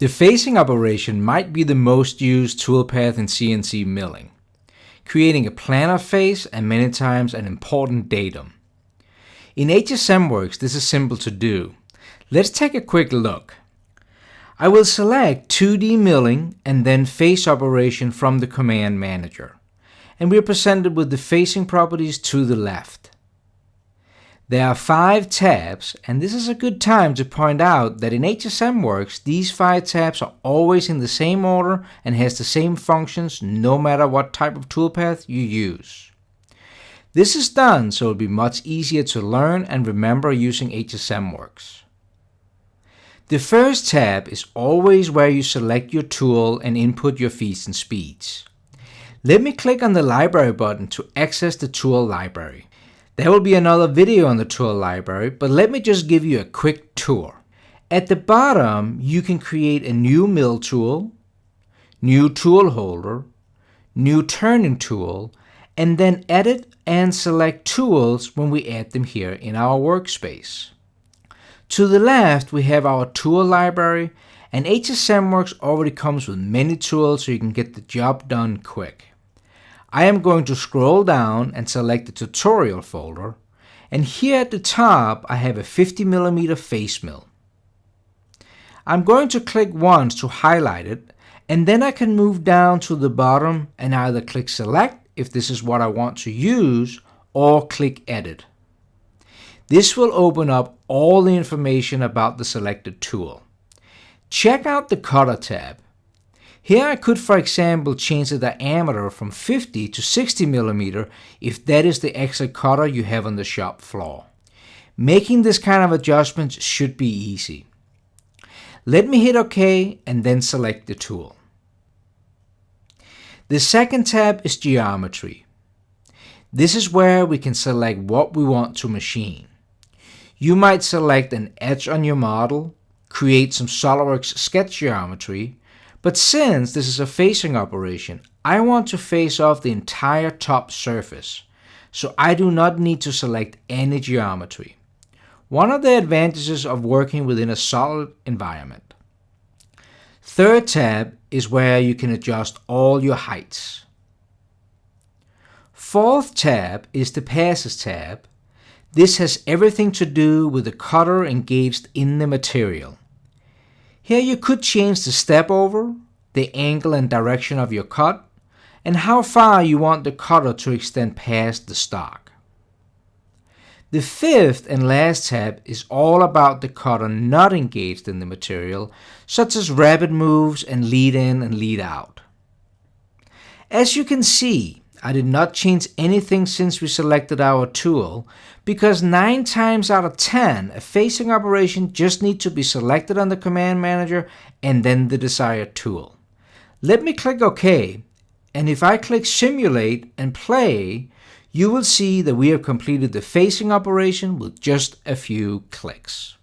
The facing operation might be the most used toolpath in CNC milling, creating a planar face and many times an important datum. In HSMWorks, this is simple to do. Let's take a quick look. I will select 2D milling and then face operation from the command manager, and we are presented with the facing properties to the left. There are 5 tabs, and this is a good time to point out that in HSMWorks, these 5 tabs are always in the same order and has the same functions no matter what type of toolpath you use. This is done so it'll be much easier to learn and remember using HSMWorks. The first tab is always where you select your tool and input your feeds and speeds. Let me click on the library button to access the tool library. There will be another video on the tool library, but let me just give you a quick tour. At the bottom, you can create a new mill tool, new tool holder, new turning tool, and then edit and select tools when we add them here in our workspace. To the left, we have our tool library, and HSMWorks already comes with many tools so you can get the job done quick. I am going to scroll down and select the tutorial folder, and here at the top I have a 50mm face mill. I'm going to click once to highlight it, and then I can move down to the bottom and either click select if this is what I want to use, or click edit. This will open up all the information about the selected tool. Check out the cutter tab. Here I could, for example, change the diameter from 50 to 60mm if that is the exact cutter you have on the shop floor. Making this kind of adjustments should be easy. Let me hit OK and then select the tool. The second tab is Geometry. This is where we can select what we want to machine. You might select an edge on your model, create some SOLIDWORKS sketch geometry, but since this is a facing operation, I want to face off the entire top surface, so I do not need to select any geometry. One of the advantages of working within a solid environment. Third tab is where you can adjust all your heights. Fourth tab is the Passes tab. This has everything to do with the cutter engaged in the material. Here you could change the step over, the angle and direction of your cut, and how far you want the cutter to extend past the stock. The fifth and last tab is all about the cutter not engaged in the material, such as rapid moves and lead in and lead out. As you can see, I did not change anything since we selected our tool, because 9 times out of 10, a facing operation just needs to be selected on the command manager and then the desired tool. Let me click OK, and if I click Simulate and play, you will see that we have completed the facing operation with just a few clicks.